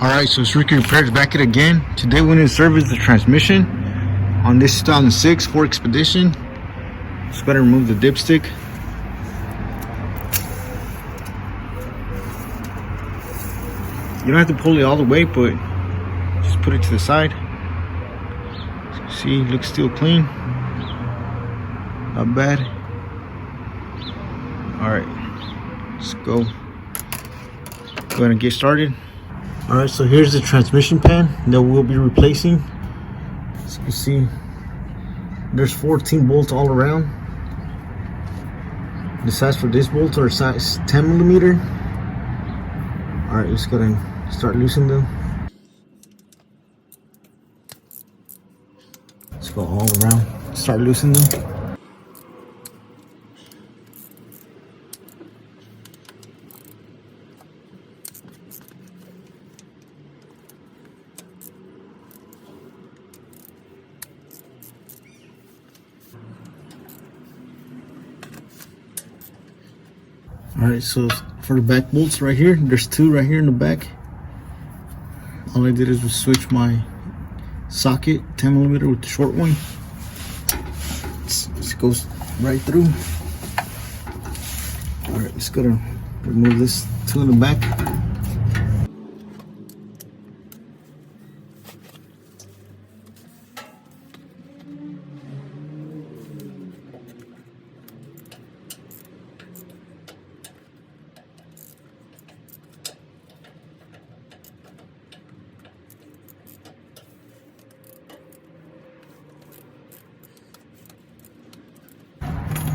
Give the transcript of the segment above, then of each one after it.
Alright, so it's Ricky Repairs back at it again. Today we need to service the transmission on this 2006 Ford Expedition. Just gotta remove the dipstick. You don't have to pull it all the way, but just put it to the side. See, looks still clean. Not bad. Alright, let's go ahead and get started. Alright, so here's the transmission pan that we'll be replacing. As you can see, there's 14 bolts all around. The size for this bolt are size 10 millimeter. Alright, let's go ahead and start loosening them. Let's go all around, start loosening them. Alright, so for the back bolts right here, there's two right here in the back. All I did is switch my socket, 10 millimeter with the short one. This goes right through. Alright, let's go to remove this two in the back.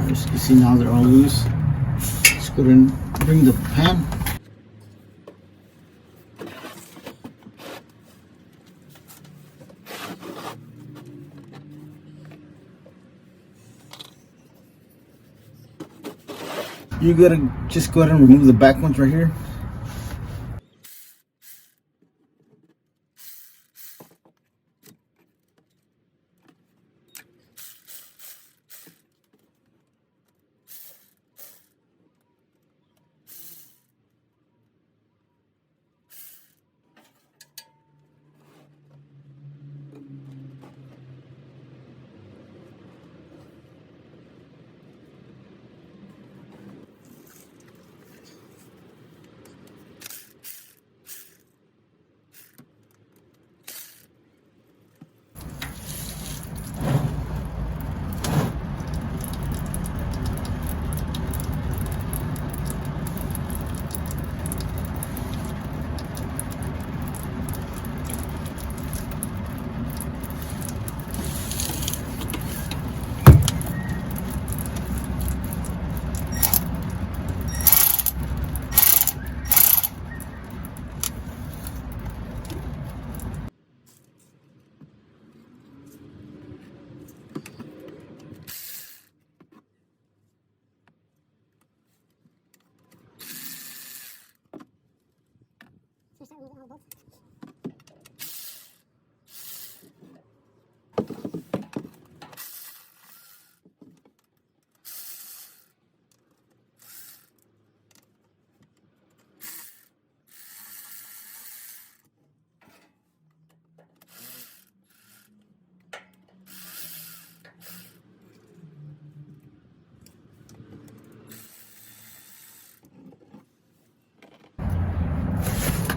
As you can see now they're all loose. Let's go ahead and bring the pan. You gotta just go ahead and remove the back ones right here.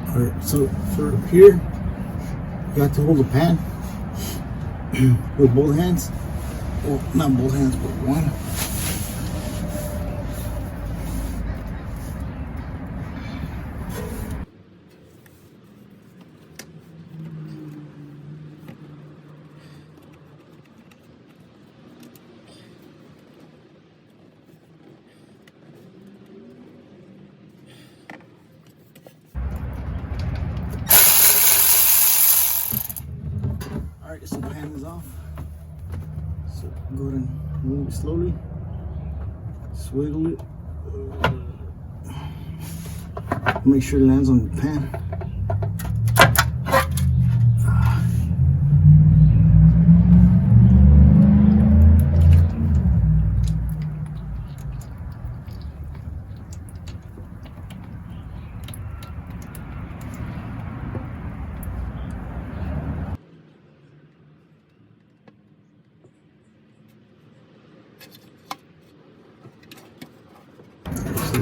Alright, so for here, you have to hold the pan with both hands. Well, not both hands, but one. Alright, so the pan is off. So go ahead and move it slowly. Swiggle it. Make sure it lands on the pan.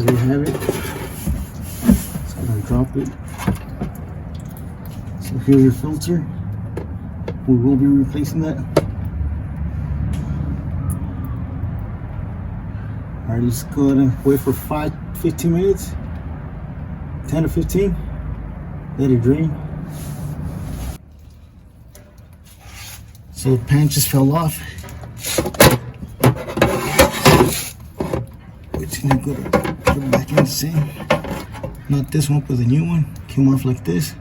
there you have it. Just gonna drop it. So here's your filter. We will be replacing that. Alright, let's go ahead and wait for 15 minutes. 10 to 15. Let it drain. So the pan just fell off. We're just gonna go put it back in the same. Not this one, but the new one. Came off like this.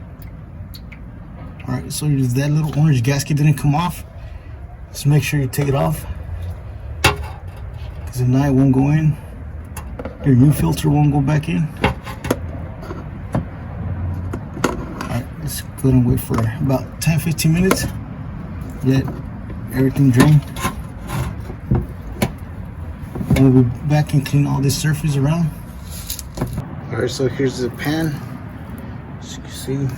Alright, so if that little orange gasket didn't come off, just make sure you take it off. Because if not, it won't go in. Your new filter won't go back in. Alright, let's go ahead and wait for about 10-15 minutes. Let everything drain. And we'll be back and clean all this surface around. Alright, so here's the pan. As you can see,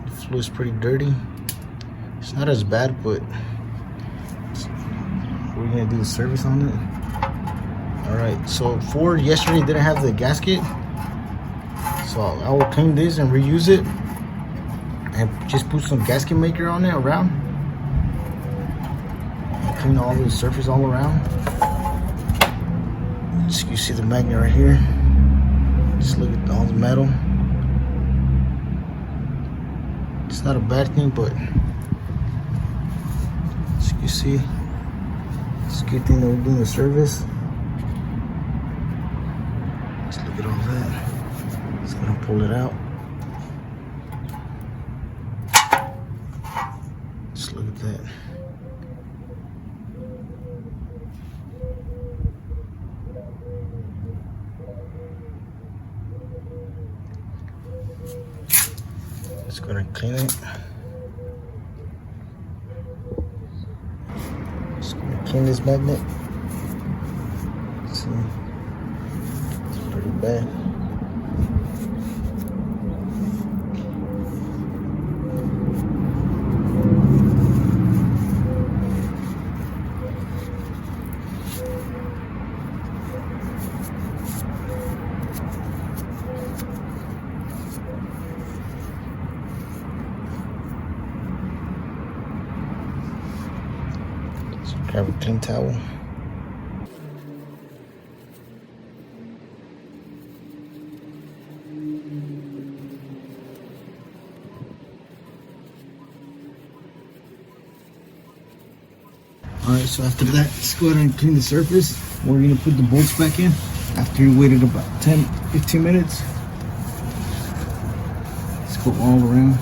the floor is pretty dirty. It's not as bad, but we're gonna do the service on it. Alright, so Ford yesterday didn't have the gasket, so I will clean this and reuse it and just put some gasket maker on it around and clean all the surface all around. So you see the magnet right here. Just look at all the metal. It's not a bad thing, but as you can see, it's a good thing that we're doing the service. Just look at all that. Just gonna pull it out. Just look at that. Just gonna clean it. Just gonna clean this magnet. See, it's pretty bad. Grab a clean towel. Alright, so after that, let's go ahead and clean the surface. We're going to put the bolts back in after you waited about 10-15 minutes. Let's go all around.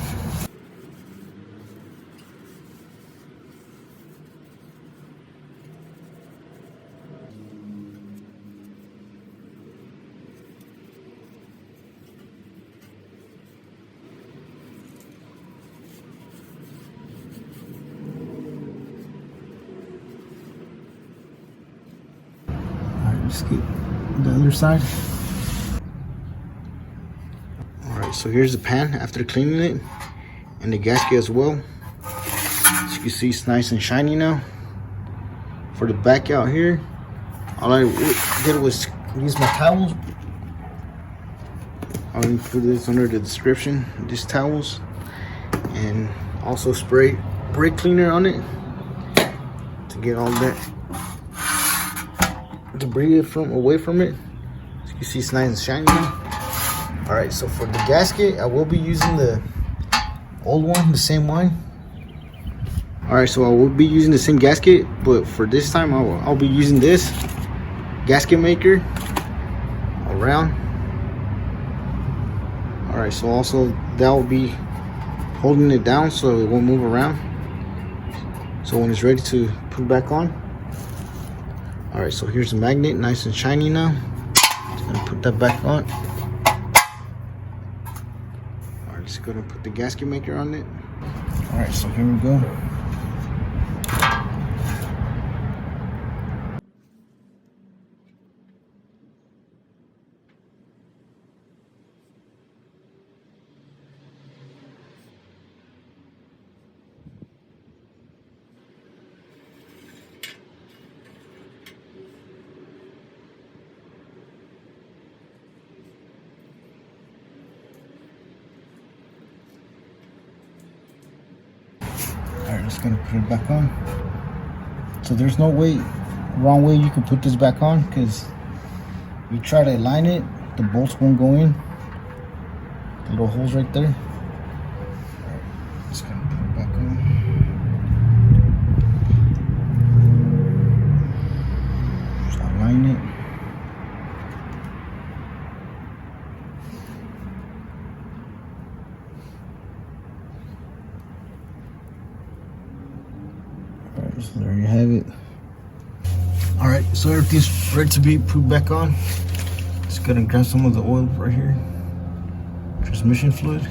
Let's get the other side. Alright, so here's the pan after cleaning it, and the gasket as well. As you can see, it's nice and shiny now. For the back out here, all I did was use my towels. I'll put this under the description, these towels, and also spray brake cleaner on it to get all that debris away from it. As you can see, it's nice and shiny now. Alright, so for the gasket, I will be using the old one, the same one. Alright, so I will be using the same gasket, but for this time I'll be using this gasket maker around. Alright, so also that will be holding it down so it won't move around. So when it's ready to put it back on. Alright, so here's the magnet, nice and shiny now. Just gonna put that back on. Alright, just gonna put the gasket maker on it. Alright, so here we go. Alright, just gonna put it back on. So there's no wrong way you can put this back on, because you try to align it, the bolts won't go in. The little holes right there. Alright, just gonna put it back on. Just align it. Alright, so there you have it. Alright, so everything's ready to be put back on. Just gonna grab some of the oil right here. Transmission fluid.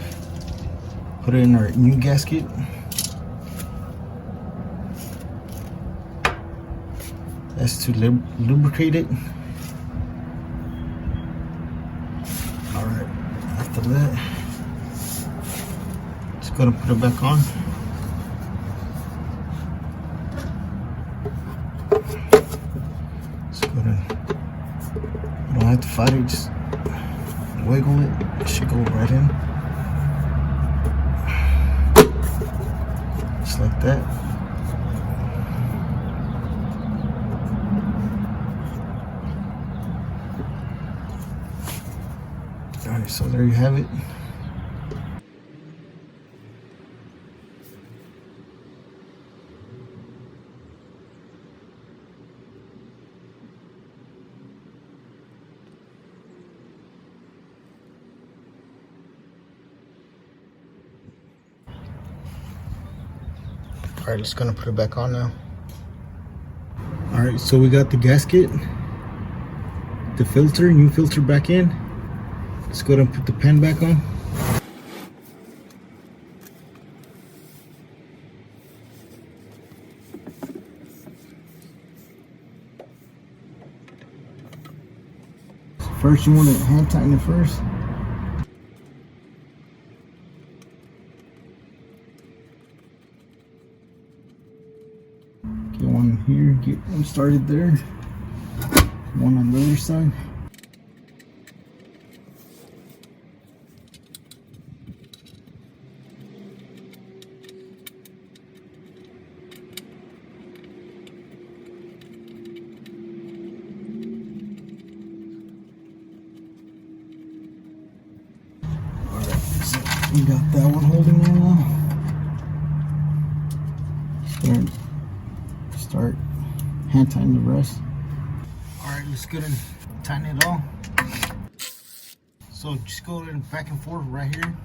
Put it in our new gasket. That's to lubricate it. Alright, after that, just gonna put it back on. You don't have to fight it, just wiggle it. It should go right in. Just like that. Alright, so there you have it. Alright, just gonna put it back on now. Alright, so we got the gasket, the filter, new filter back in. Let's go ahead and put the pan back on. First, you want to hand tighten it first. Get one here, get one started there. One on the other side. We got that one holding on now. Start hand tying the rest. Alright, let's go and tighten it all. So just go back and forth right here.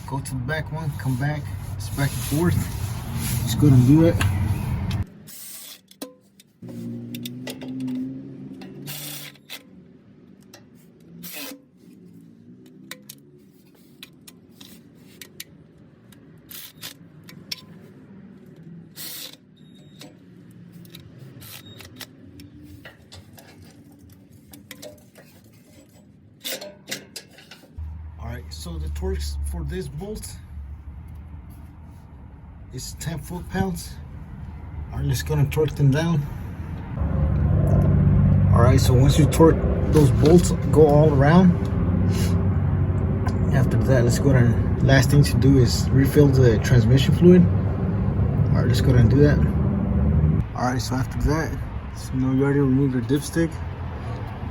Go to the back one, come back, just back and forth. Just go and do it. So the torque for this bolt is 10 foot-pounds. Alright, let's go and torque them down. Alright, so once you torque those bolts, go all around. After that, let's go and last thing to do is refill the transmission fluid. Alright, let's go ahead and do that. Alright, so after that, so you know you already removed your dipstick.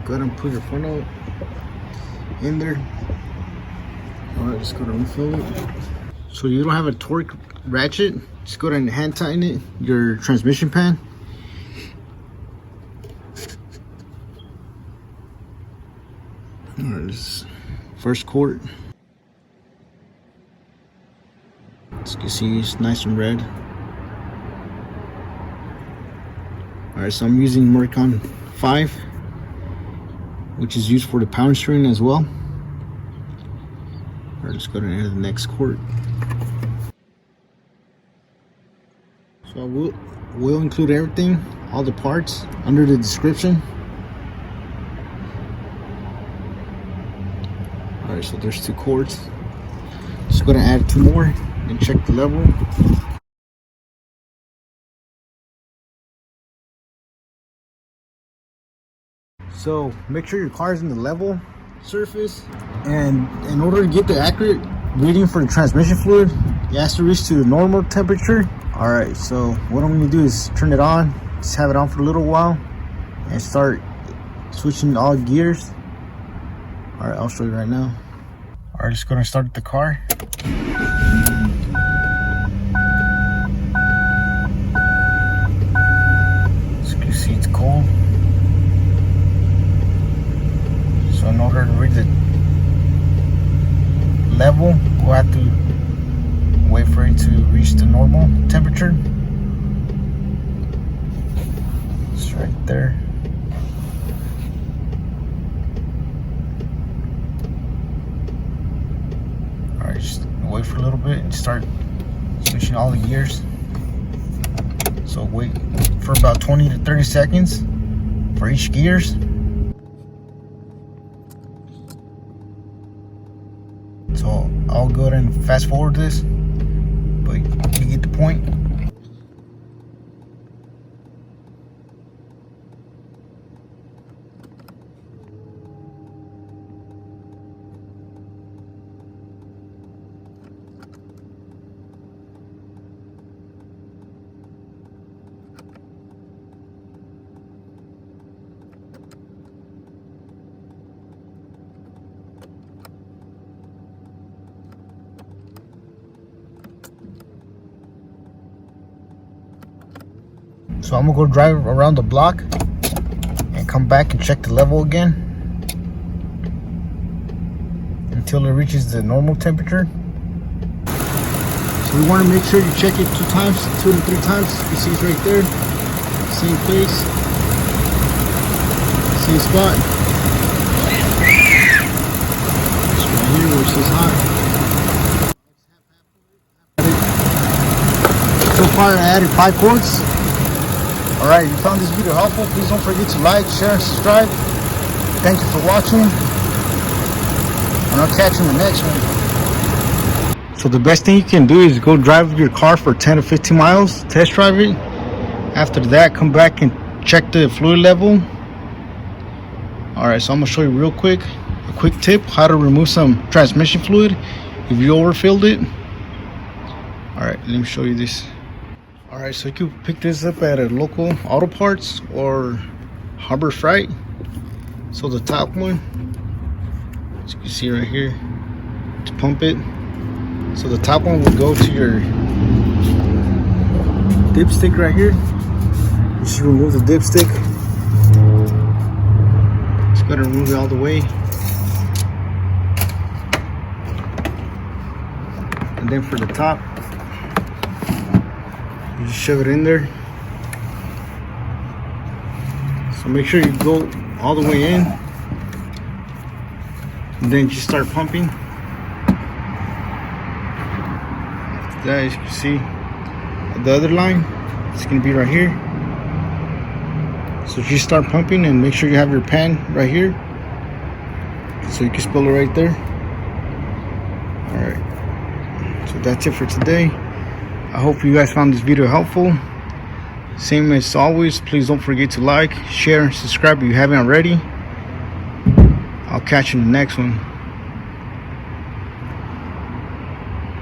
Go ahead and put your funnel in there. Alright, just go to refill it. So you don't have a torque ratchet, just go ahead and hand tighten it, your transmission pan. Alright, this is first quart. As you can see, it's nice and red. Alright, so I'm using Mercon 5, which is used for the power steering as well. Or just go to enter the next quart. So we'll include everything, all the parts, under the description. Alright, so there's 2 quarts. Just going to add 2 more and check the level. So make sure your car is in the level surface, and in order to get the accurate reading for the transmission fluid, it has to reach to the normal temperature Alright, so what I'm gonna do is turn it on, just have it on for a little while, and start switching all gears. Alright, I'll show you right now. Alright, just gonna start the car. As you can see, it's cold. So in order to read the level, we'll have to wait for it to reach the normal temperature. It's right there. Alright, just wait for a little bit and start switching all the gears. So wait for about 20 to 30 seconds for each gears. So I'll go ahead and fast forward this, but you get the point. So I'm gonna go drive around the block and come back and check the level again until it reaches the normal temperature. So you want to make sure you check it 2 times, 2 to 3 times. You see it's right there, same place, same spot. It's right here where it says hot. So far I added 5 quarts. Alright, if you found this video helpful, please don't forget to like, share, and subscribe. Thank you for watching, and I'll catch you in the next one. So the best thing you can do is go drive your car for 10 to 15 miles, test drive it. After that, come back and check the fluid level. Alright, so I'm going to show you real quick, a quick tip, how to remove some transmission fluid if you overfilled it. Alright, let me show you this. Alright, so you can pick this up at a local auto parts or Harbor Freight. So the top one, as you can see right here, to pump it. So the top one will go to your dipstick right here. You just remove the dipstick. Just gotta remove it all the way. And then for the top, you just shove it in there. So make sure you go all the way in, and then just start pumping. After that, as you can see, the other line, it's gonna be right here. So just start pumping and make sure you have your pan right here, so you can spill it right there. Alright, so that's it for today. I hope you guys found this video helpful. Same as always, please don't forget to like, share, and subscribe if you haven't already. I'll catch you in the next one.